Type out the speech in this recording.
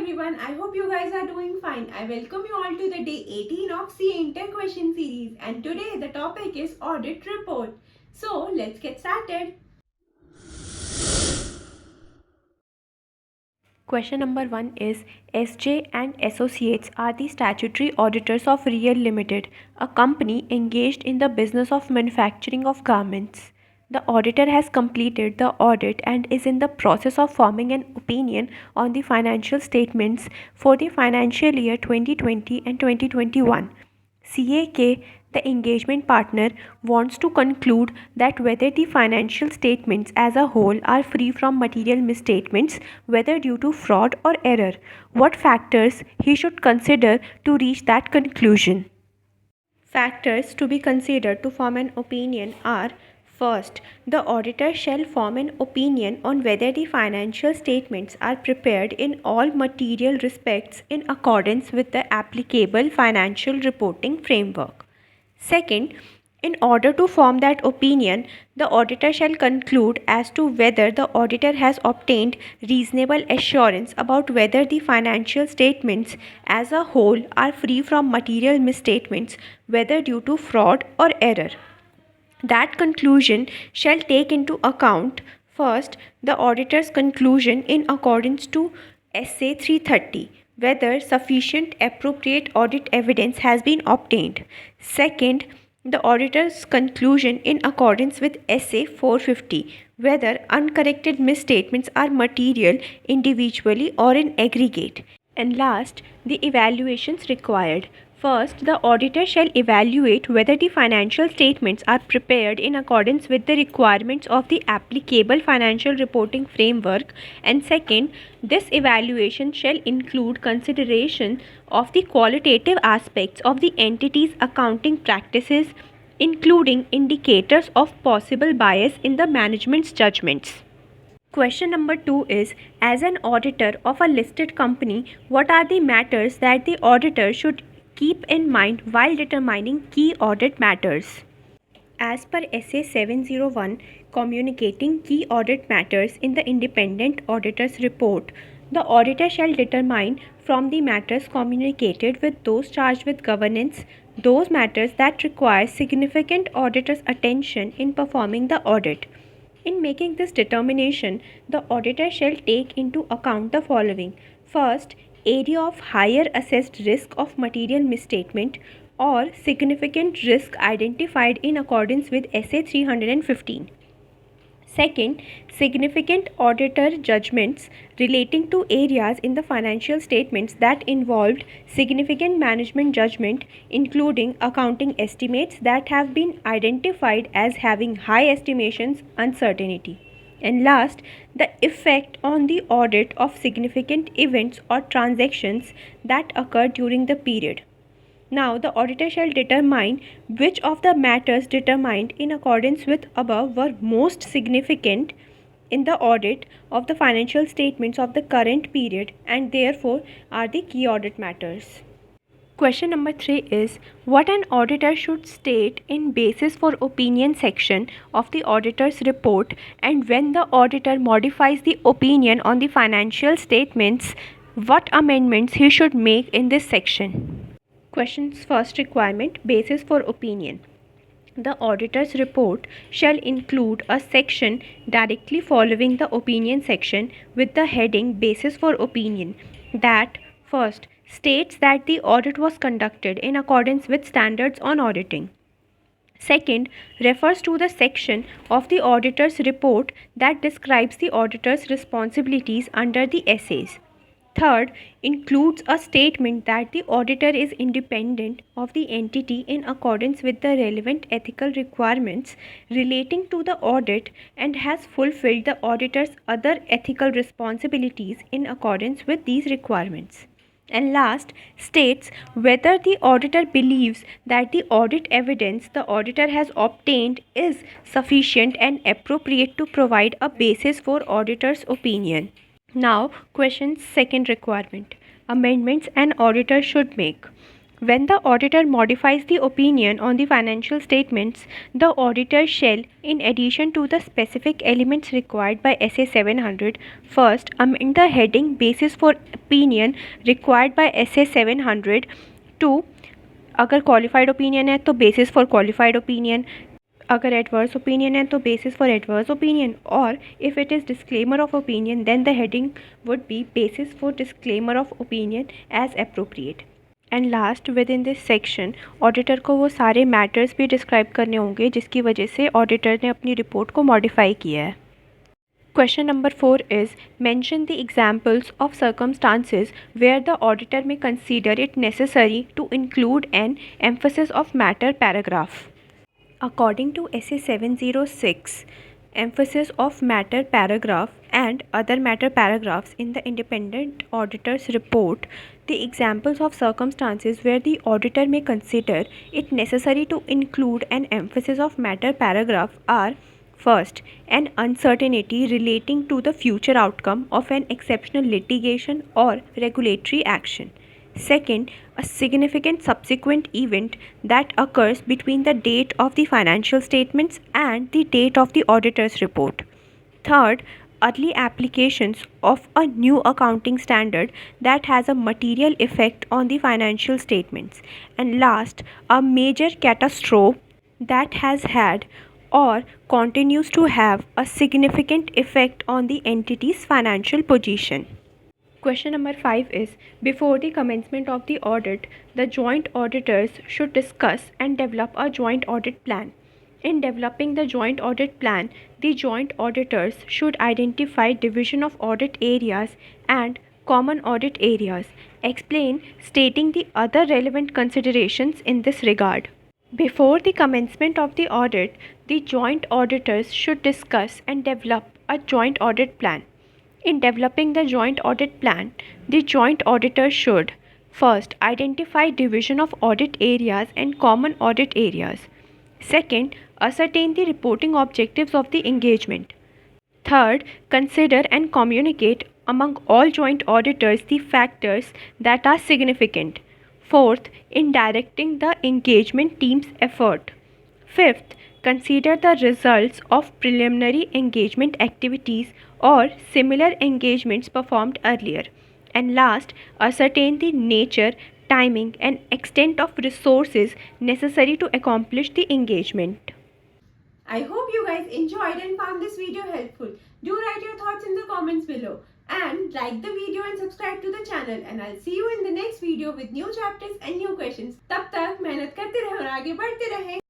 everyone, I hope you guys are doing fine. I welcome you all to the day 18 of CA Inter question series, and today the topic is audit report. So let's get started. Question number 1 is SJ and Associates are the statutory auditors of Real Limited, a company engaged in the business of manufacturing of garments. The auditor has completed the audit and is in the process of forming an opinion on the financial statements for the financial year 2020 and 2021. CAK, the engagement partner, wants to conclude that whether the financial statements as a whole are free from material misstatements, whether due to fraud or error, what factors he should consider to reach that conclusion. Factors to be considered to form an opinion are: first, the auditor shall form an opinion on whether the financial statements are prepared in all material respects in accordance with the applicable financial reporting framework. Second, in order to form that opinion, the auditor shall conclude as to whether the auditor has obtained reasonable assurance about whether the financial statements as a whole are free from material misstatements, whether due to fraud or error. That conclusion shall take into account: first, the auditor's conclusion in accordance to SA 330, whether sufficient appropriate audit evidence has been obtained. Second, the auditor's conclusion in accordance with SA 450, whether uncorrected misstatements are material individually or in aggregate. And last, the evaluations required. First, the auditor shall evaluate whether the financial statements are prepared in accordance with the requirements of the applicable financial reporting framework. And second, this evaluation shall include consideration of the qualitative aspects of the entity's accounting practices, including indicators of possible bias in the management's judgments. Question number 2 is: as an auditor of a listed company, what are the matters that the auditor should keep in mind while determining key audit matters? As per SA 701, communicating key audit matters in the independent auditor's report, the auditor shall determine from the matters communicated with those charged with governance those matters that require significant auditor's attention in performing the audit. In making this determination, the auditor shall take into account the following: first, area of higher assessed risk of material misstatement or significant risk identified in accordance with SA 315. Second, significant auditor judgments relating to areas in the financial statements that involved significant management judgment, including accounting estimates that have been identified as having high estimations uncertainty. And last, the effect on the audit of significant events or transactions that occurred during the period. Now, the auditor shall determine which of the matters determined in accordance with above were most significant in the audit of the financial statements of the current period and therefore are the key audit matters. Question number 3 is: what an auditor should state in basis for opinion section of the auditor's report, and when the auditor modifies the opinion on the financial statements, what amendments he should make in this section? Question's first requirement: basis for opinion. The auditor's report shall include a section directly following the opinion section with the heading Basis for Opinion that, first, states that the audit was conducted in accordance with standards on auditing. Second, refers to the section of the auditor's report that describes the auditor's responsibilities under the essays. Third, includes a statement that the auditor is independent of the entity in accordance with the relevant ethical requirements relating to the audit and has fulfilled the auditor's other ethical responsibilities in accordance with these requirements. And last, states whether the auditor believes that the audit evidence the auditor has obtained is sufficient and appropriate to provide a basis for auditor's opinion. Now, question's second requirement: amendments an auditor should make. When the auditor modifies the opinion on the financial statements, the auditor shall, in addition to the specific elements required by SA 700, first amend the heading basis for opinion required by SA 700 to अगर qualified opinion है तो basis for qualified opinion, अगर adverse opinion है तो basis for adverse opinion, और if it is disclaimer of opinion then the heading would be basis for disclaimer of opinion as appropriate. And last within this section auditor को वो सारे matters भी describe करने होंगे जिसकी वजह से ऑडिटर ने अपनी रिपोर्ट को मॉडिफाई किया है. Question number 4 is mention the examples of circumstances where the auditor may consider it necessary to include an emphasis of matter paragraph. According to SA 706, emphasis of matter paragraph and other matter paragraphs in the independent auditor's report, the examples of circumstances where the auditor may consider it necessary to include an emphasis of matter paragraph are: first, an uncertainty relating to the future outcome of an exceptional litigation or regulatory action. Second, a significant subsequent event that occurs between the date of the financial statements and the date of the auditor's report. Third, early applications of a new accounting standard that has a material effect on the financial statements. And last, a major catastrophe that has had or continues to have a significant effect on the entity's financial position. Question number 5 is before the commencement of the audit, the joint auditors should discuss and develop a joint audit plan. In developing the joint audit plan, the joint auditors should identify division of audit areas and common audit areas. Explain stating the other relevant considerations in this regard. Before the commencement of the audit, the joint auditors should discuss and develop a joint audit plan. In developing the joint audit plan, the joint auditors should first identify division of audit areas and common audit areas. Second, ascertain the reporting objectives of the engagement. Third, consider and communicate among all joint auditors the factors that are significant. Fourth, in directing the engagement team's effort. Fifth, consider the results of preliminary engagement activities or similar engagements performed earlier. And last, ascertain the nature, timing, and extent of resources necessary to accomplish the engagement. I hope you guys enjoyed and found this video helpful. Do write your thoughts in the comments below. And like the video and subscribe to the channel. And I'll see you in the next video with new chapters and new questions. तब तक मेहनत करते रहें और आगे बढ़ते रहें.